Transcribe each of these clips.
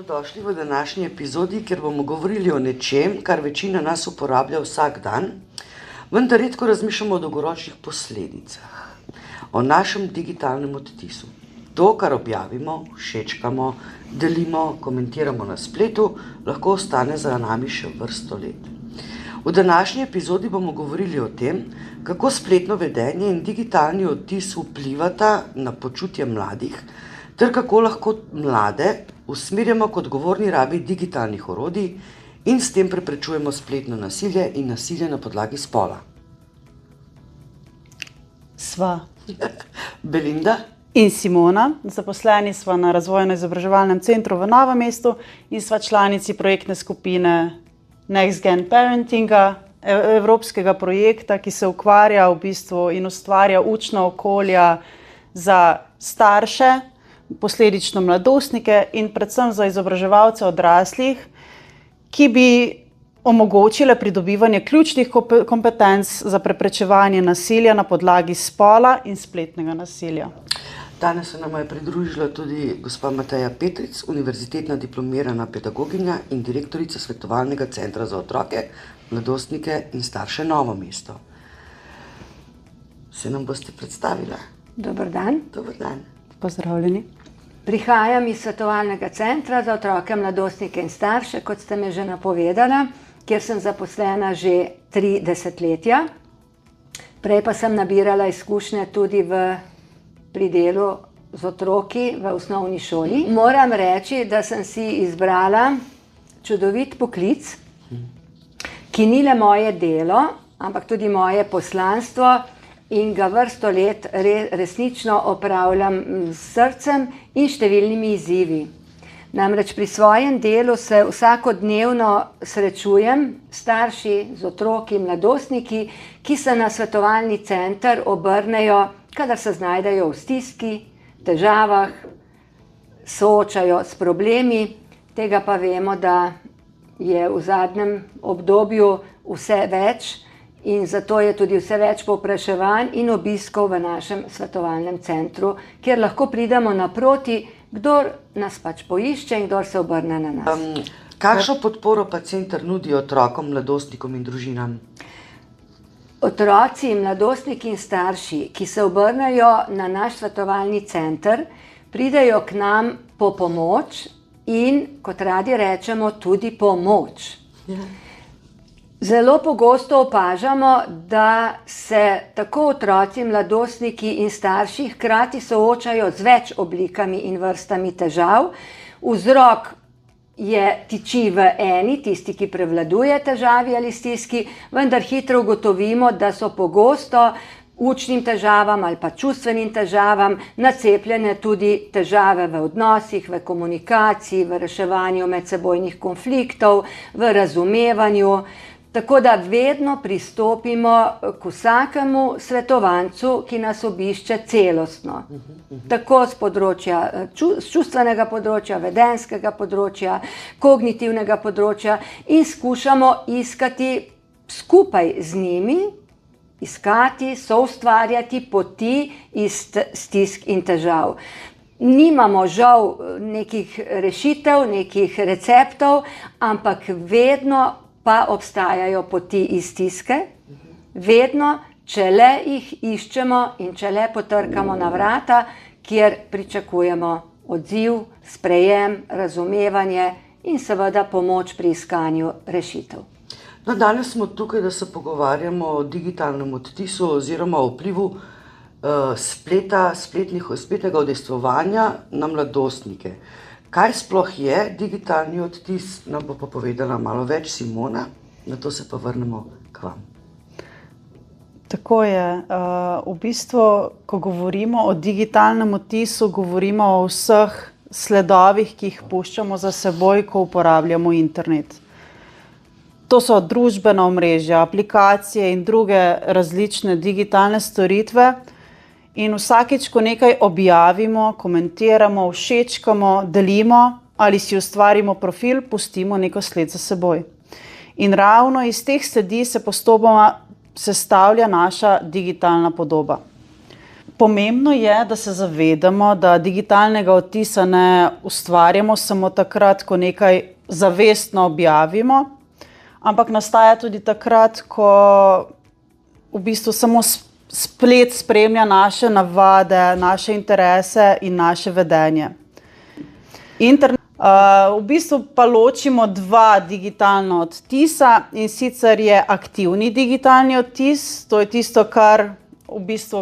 dobrodošli v današnji epizodi, kjer bomo govorili o nečem, kar večina nas uporablja vsak dan, vendar redko razmišljamo o dolgoročnih posledicah, o našem digitalnem odtisu. To, kar objavimo, všečkamo, delimo, komentiramo na spletu, lahko ostane za nami še vrsto let. V današnji epizodi bomo govorili o tem, kako spletno vedenje in digitalni odtis vplivata na počutje mladih, ter kako lahko mlade usmerjamo k odgovorni rabi digitalnih orodij in s tem preprečujemo spletno nasilje in nasilje na podlagi spola. Sva Belinda in Simona, zaposleni sva na Razvojno-izobraževalnem centru v Novem mestu in sva članici projektne skupine Next Gen Parentinga, evropskega projekta, ki se ukvarja v bistvu in ustvarja učna okolja za starše, posledično mladostnike in predvsem za izobraževalce odraslih, ki bi omogočile pridobivanje ključnih kompetenc za preprečevanje nasilja na podlagi spola in spletnega nasilja. Danes se nama je pridružila tudi gospa Mateja Petric, univerzitetna diplomirana pedagoginja in direktorica Svetovalnega centra za otroke, mladostnike in starše Novo mesto. Se nam boste predstavila? Dober dan. Dober dan. Pozdravljeni. Prihajam iz Svetovalnega centra za otroke, mladostnike in starše, kot ste me že napovedala, kjer sem zaposlena že 3 desetletja. Prej pa sem nabirala izkušnje tudi pri delu z otroki v osnovni šoli. Moram reči, da sem si izbrala čudovit poklic, ki ni le moje delo, ampak tudi moje poslanstvo in ga vrsto let resnično opravljam s srcem in številnimi izzivi. Namreč pri svojem delu se vsakodnevno srečujem s starši, z otroki, mladostniki, ki se na svetovalni center obrnejo, kadar se znajdejo v stiski, težavah, soočajo s problemi. Tega pa vemo, da je v zadnjem obdobju vse več in zato je tudi vse več povpraševanj in obiskov v našem svetovalnem centru, kjer lahko pridemo naproti, kdor nas pač poišče in kdor se obrne na nas. Kakšno podporo pa center nudi otrokom, mladostnikom in družinam? Otroci, mladostniki in starši, ki se obrnejo na naš svetovalni center, pridejo k nam po pomoč in, kot radi rečemo, tudi po moč. Zelo pogosto opažamo, da se tako otroci, mladostniki in starši hkrati soočajo z več oblikami in vrstami težav. Vzrok tiči v eni, tisti, ki prevladuje težavi ali stiski, vendar hitro ugotovimo, da so pogosto učnim težavam ali pa čustvenim težavam nacepljene tudi težave v odnosih, v komunikaciji, v reševanju medsebojnih konfliktov, v razumevanju. Tako da vedno pristopimo k vsakemu svetovancu, ki nas obišče celostno. Tako z področja, z čustvenega področja, vedenjskega področja, kognitivnega področja in skušamo iskati skupaj z njimi, soustvarjati poti iz stisk in težav. Nimamo žal nekih rešitev, nekih receptov, ampak vedno pa obstajajo poti iz stiske, vedno, če le jih iščemo in če le potrkamo na vrata, kjer pričakujemo odziv, sprejem, razumevanje in seveda pomoč pri iskanju rešitev. No, danes smo tukaj, da se pogovarjamo o digitalnem odtisu oziroma o vplivu spletnega udejstvovanja na mladostnike. Kaj sploh je digitalni odtis, nam bo pa povedala malo več Simona, na to se pa vrnemo k vam. Tako je. V bistvu, ko govorimo o digitalnem odtisu, govorimo o vseh sledovih, ki jih puščamo za seboj, ko uporabljamo internet. To so družbena omrežja, aplikacije in druge različne digitalne storitve. In vsakič, ko nekaj objavimo, komentiramo, všečkamo, delimo ali si ustvarimo profil, pustimo neko sled za seboj. In ravno iz teh sledi se postopoma sestavlja naša digitalna podoba. Pomembno je, da se zavedamo, da digitalnega odtisa ne ustvarjamo samo takrat, ko nekaj zavestno objavimo, ampak nastaja tudi takrat, ko v bistvu samo splet spremlja naše navade, naše interese in naše vedenje. V bistvu pa ločimo dva digitalna odtisa, in sicer je aktivni digitalni odtis, to je tisto,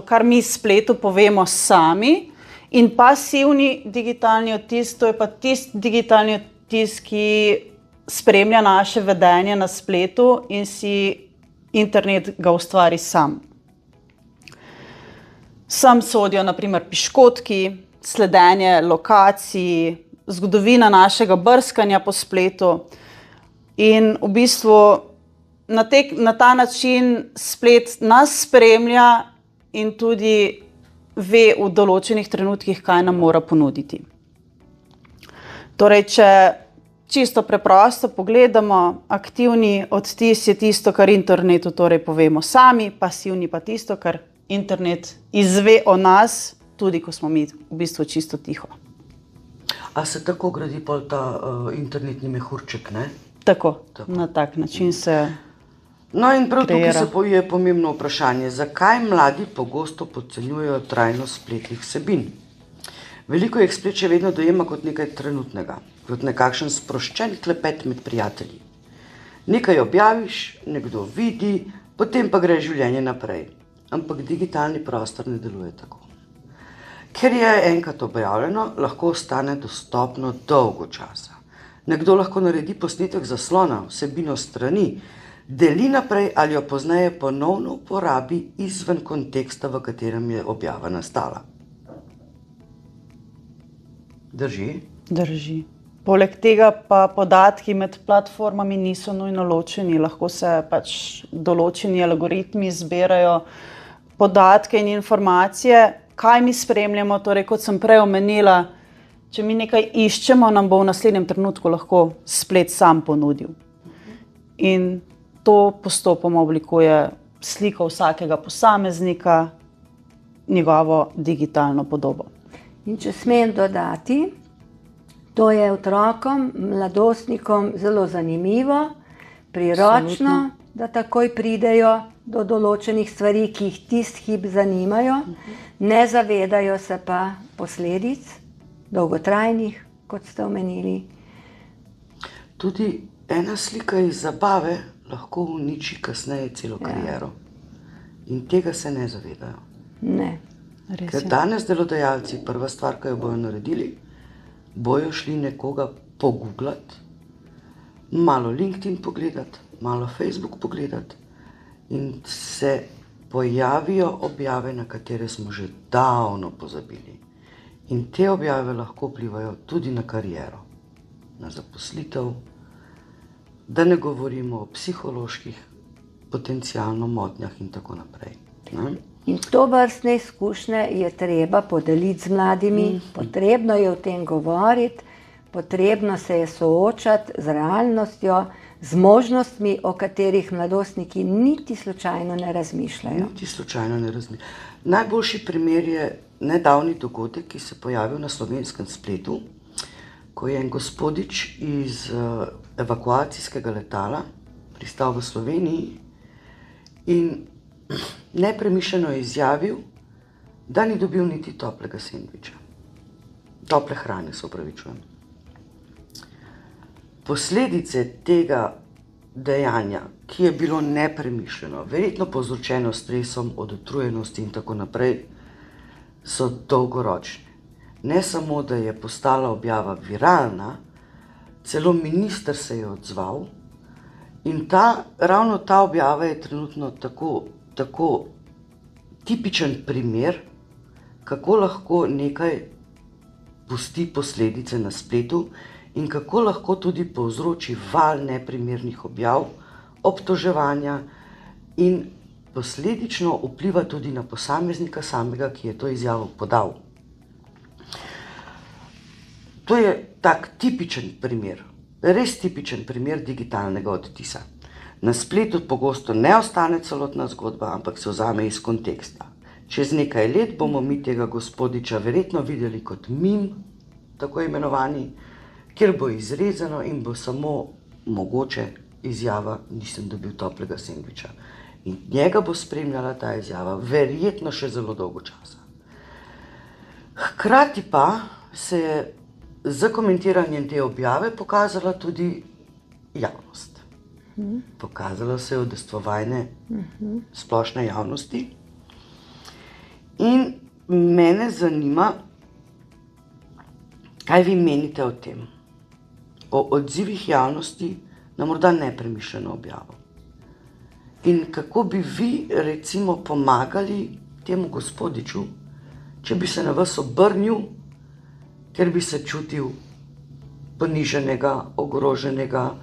kar mi spletu povemo sami, in pasivni digitalni odtis, to je pa tisti digitalni odtis, ki spremlja naše vedenje na spletu in si internet ga ustvari sam. Sem sodijo na primer piškotki, sledenje lokacij, zgodovina našega brskanja po spletu, in v bistvu na ta način splet nas spremlja in tudi ve v določenih trenutkih, kaj nam mora ponuditi. Torej, če čisto preprosto pogledamo, aktivni odtis je tisto, kar internetu torej povemo sami, pasivni pa tisto, kar internet izve o nas, tudi ko smo mi v bistvu čisto tiho. A se tako gradi pol ta internetni mehurček, ne? Tako, na tak način se No in prav tukaj kreira. se poje pomembno vprašanje, zakaj mladi pogosto podcenjujejo trajnost spletnih vsebin. Veliko jih splet še vedno dojema kot nekaj trenutnega, kot nekakšen sproščen klepet med prijatelji. Nekaj objaviš, nekdo vidi, potem pa gre življenje naprej. Ampak digitalni prostor ne deluje tako. Ker je enkrat objavljeno, lahko ostane dostopno dolgo časa. Nekdo lahko naredi posnetek zaslona, vsebino strani, deli naprej ali jo pozneje ponovno uporabi izven konteksta, v katerem je objava nastala. Drži? drži. Poleg tega pa podatki med platformami niso nujno ločeni, lahko se pač določeni algoritmi zbirajo podatke in informacije, kaj mi spremljamo, torej kot sem prej omenila, če mi nekaj iščemo, nam bo v naslednjem trenutku lahko splet sam ponudil. In to postopoma oblikuje sliko vsakega posameznika, njegovo digitalno podobo. In če smem dodati, to je otrokom, mladostnikom zelo zanimivo, priročno, da takoj pridejo do določenih stvari, ki jih tisti hip zanimajo, ne zavedajo se pa posledic, dolgotrajnih, kot ste omenili. Tudi ena slika iz zabave lahko uniči kasneje celo kariero. In tega se ne zavedajo. Ne. Res Ker je. danes delodajalci, prva stvar, ki jo bojo naredili, bojo šli nekoga pogooglati, malo LinkedIn pogledati, malo Facebook pogledati in se pojavijo objave, na katere smo že davno pozabili. In te objave lahko vplivajo tudi na kariero, na zaposlitev, da ne govorimo o psiholoških potencialno motnjah in tako naprej. Ne? In to vrstne izkušnje je treba podeliti z mladimi, potrebno je o tem govoriti, potrebno se je soočati z realnostjo, z možnostmi, o katerih mladostniki niti slučajno ne razmišljajo. Niti slučajno ne razmišljam. Najboljši primer je nedavni dogodek, ki se je pojavil na slovenskem spletu, ko je en gospodič iz evakuacijskega letala pristal v Sloveniji in nepremišljeno je izjavil, da ni dobil niti toplega sendviča. Tople hrane, se opravičujem. Posledice tega dejanja, ki je bilo nepremišljeno, verjetno povzročeno stresom, od utrujenosti in tako naprej, so dolgoročne. Ne samo, da je postala objava viralna, celo minister se je odzval in ravno ta objava je trenutno tako tipičen primer, kako lahko nekaj pusti posledice na spletu in kako lahko tudi povzroči val neprimernih objav, obtoževanja in posledično vpliva tudi na posameznika samega, ki je to izjavo podal. To je tak tipičen primer, res tipičen primer digitalnega odtisa. Na spletu pogosto ne ostane celotna zgodba, ampak se vzame iz konteksta. Čez nekaj let bomo mi tega gospodiča verjetno videli kot mim, tako imenovani, kjer bo izrezano in bo samo mogoče izjava, nisem dobil toplega sendviča. In njega bo spremljala ta izjava verjetno še zelo dolgo časa. Hkrati pa se je z komentiranjem te objave pokazala tudi javnost. Pokazalo se je udejstvovanje splošne javnosti. In mene zanima, kaj vi menite o tem, o odzivih javnosti na morda nepremišljeno objavo. In kako bi vi recimo pomagali temu gospodiču, če bi se na vas obrnil, ker bi se čutil poniženega, ogroženega,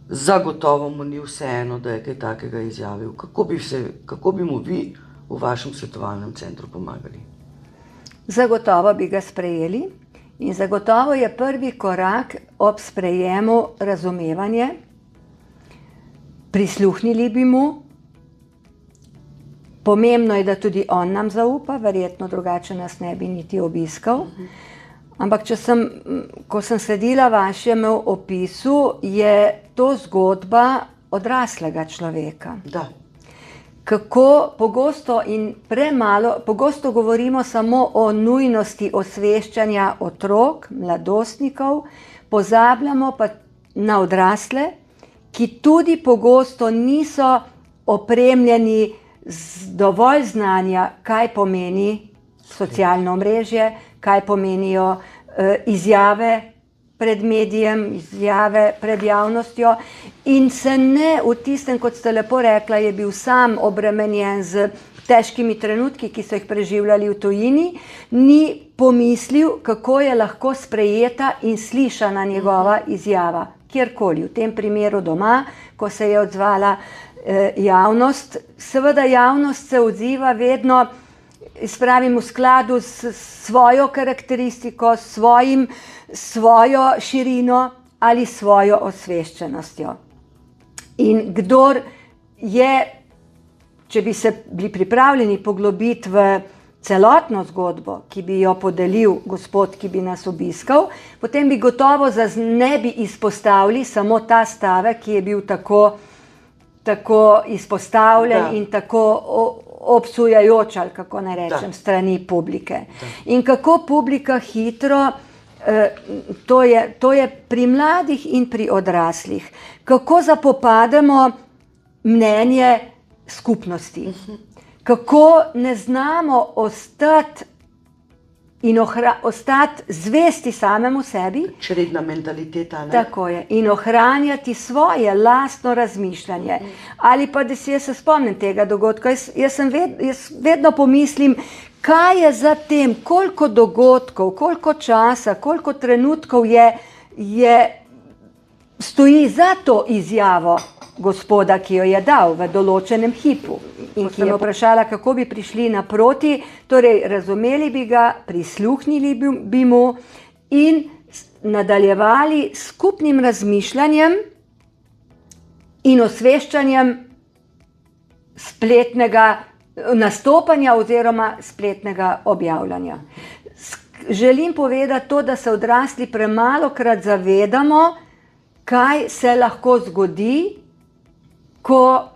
zagotovo mu ni vseeno, da je kaj takega izjavil. Kako bi mu vi v vašem svetovalnem centru pomagali? Zagotovo bi ga sprejeli in zagotovo je prvi korak ob sprejemu razumevanje. Prisluhnili bi mu. Pomembno je, da tudi on nam zaupa, verjetno drugače nas ne bi niti obiskal. Ampak ko sem sledila vašemu opisu, je to zgodba odraslega človeka. Da. Kako pogosto in premalo, pogosto govorimo samo o nujnosti osveščanja otrok, mladostnikov, pozabljamo pa na odrasle, ki tudi pogosto niso opremljeni z dovolj znanja, kaj pomeni socialno omrežje, kaj pomenijo izjave pred medijem, izjave pred javnostjo in se ne v tistem, kot ste lepo rekla, je bil sam obremenjen z težkimi trenutki, ki so jih preživljali v tujini, ni pomislil, kako je lahko sprejeta in slišana njegova izjava. Kjerkoli, v tem primeru doma, ko se je odzvala javnost. Seveda javnost se odziva vedno, spravim, v skladu s svojo karakteristiko, svojo širino ali svojo osveščenostjo. In kdor je, če bi se bili pripravljeni poglobiti v celotno zgodbo, ki bi jo podelil gospod, ki bi nas obiskal, potem bi gotovo ne bi izpostavili samo ta stavek, ki je bil tako izpostavljen in tako obsujajoč, ali kako naj rečem, strani publike. In kako publika hitro, to je pri mladih in pri odraslih, kako zapopademo mnenje skupnosti, kako ne znamo ostati zvesti samemu sebi. Čredna mentaliteta, ne? Tako je. In ohranjati svoje lastno razmišljanje. Ali pa, da jaz se spomnim tega dogodka, jaz vedno pomislim, kaj je za tem, koliko dogodkov, koliko časa, koliko trenutkov stoji za to izjavo gospoda, ki jo je dal v določenem hipu. In ki je vprašala, kako bi prišli naproti, torej razumeli bi ga, prisluhnili bi mu in nadaljevali skupnim razmišljanjem in osveščanjem spletnega nastopanja oziroma spletnega objavljanja. Želim povedati to, da se odrasli premalokrat zavedamo, kaj se lahko zgodi, ko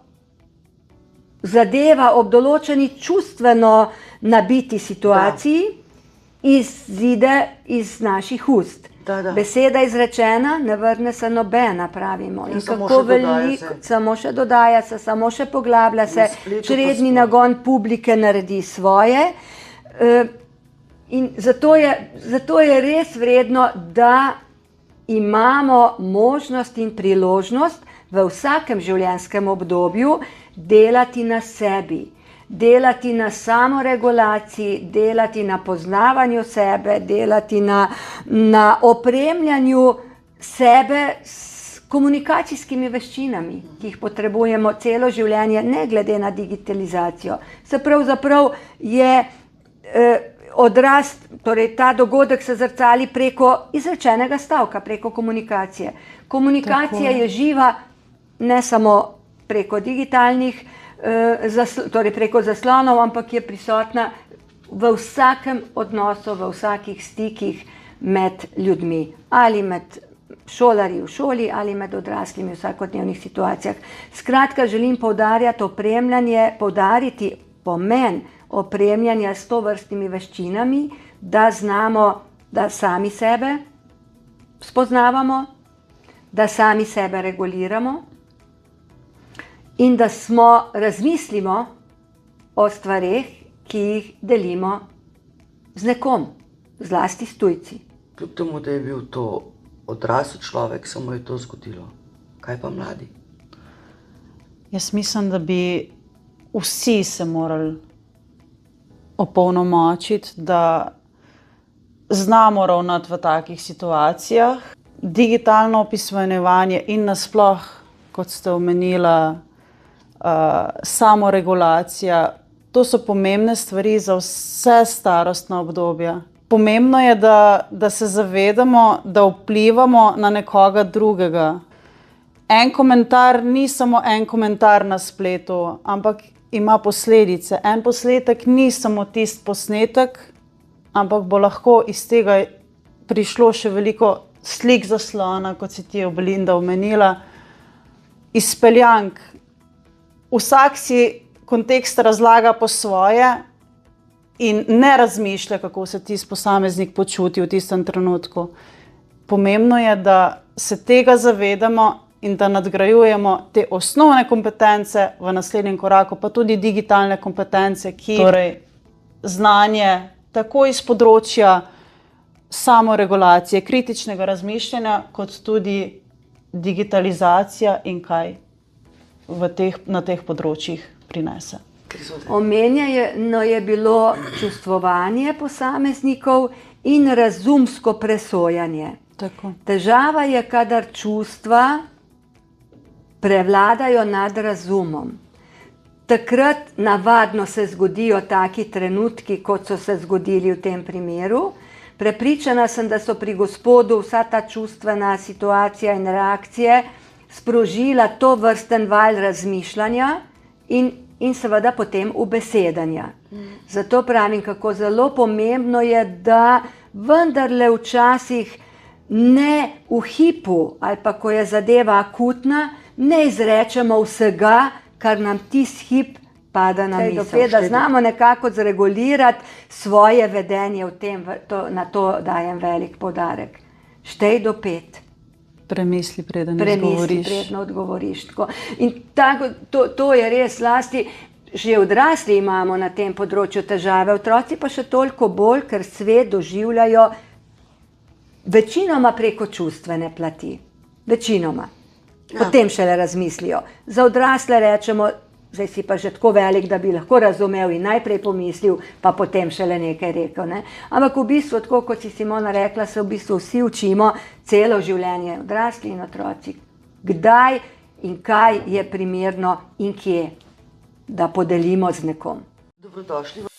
zadeva ob določeni čustveno nabiti situaciji izide iz naših ust. Beseda izrečena, ne vrne se nobena, pravimo. In kako veliko, samo še dodaja se, samo še poglablja se, čredni nagon publike naredi svoje. In zato je res vredno, da imamo možnost in priložnost v vsakem življenjskem obdobju delati na sebi, delati na samoregulaciji, delati na poznavanju sebe, delati na opremljanju sebe s komunikacijskimi veščinami, ki jih potrebujemo celo življenje, ne glede na digitalizacijo. Se pravzaprav je odraz, torej ta dogodek se zrcali preko izrečenega stavka, preko komunikacije. Komunikacija je živa ne samo preko digitalnih torej preko zaslonov, ampak je prisotna v vsakem odnosu, v vsakih stikih med ljudmi, ali med šolarji v šoli, ali med odraslimi v vsakodnevnih situacijah. Skratka, želim poudariti pomen opremljanja s tovrstnimi veščinami, da znamo, da sami sebe spoznavamo, da sami sebe reguliramo in da razmislimo o stvareh, ki jih delimo z nekom, zlasti s tujci. Kljub temu, da je bil to odrasel človek, se mu je to zgodilo. Kaj pa mladi? Jaz mislim, da bi vsi se morali opolnomočiti, da znamo ravnati v takih situacijah. Digitalno opismenjevanje in nasploh, kot ste omenila, samoregulacija, to so pomembne stvari za vse starostna obdobja. Pomembno je, da se zavedamo, da vplivamo na nekoga drugega. En komentar ni samo en komentar na spletu, ampak ima posledice. En posnetek ni samo tisti posnetek, ampak bo lahko iz tega prišlo še veliko slik zaslona, kot si ti Belinda omenila, izpeljank. Vsak si kontekst razlaga po svoje in ne razmišlja, kako se tisti posameznik počuti v tistem trenutku. Pomembno je, da se tega zavedamo in da nadgrajujemo te osnovne kompetence, v naslednjem koraku pa tudi digitalne kompetence, torej znanje tako iz področja samoregulacije, kritičnega razmišljanja, kot tudi digitalizacija in kaj na teh področjih prinese. Omenjeno je bilo čustvovanje posameznikov in razumsko presojanje. Tako. Težava je, kadar čustva prevladajo nad razumom. Takrat navadno se zgodijo taki trenutki, kot so se zgodili v tem primeru. Prepričana sem, da so pri gospodu vsa ta čustvena situacija in reakcije sprožila to vrsten val razmišljanja in seveda potem ubesedanja. Zato pravim, kako zelo pomembno je, da vendarle včasih ne v hipu, ali pa ko je zadeva akutna, ne izrečemo vsega, kar nam tisti hip pada na misel. Da znamo nekako zregulirati svoje vedenje v tem, na to dajem velik poudarek. Štej do 5. Premisli, preden odgovoriš. In to je res zlasti, že odrasli imamo na tem področju težave, otroci pa še toliko bolj, ker svet doživljajo večinoma preko čustvene plati. Večinoma. Potem šele razmislijo. Za odrasle rečemo, zdaj si pa že tako velik, da bi lahko razumel in najprej pomislil, pa potem šele nekaj rekel. Ne? Ampak v bistvu, tako kot si Simona rekla, se v bistvu vsi učimo celo življenje, odrasli in otroci. Kdaj in kaj je primerno in kje, da podelimo z nekom. Dobrodošli v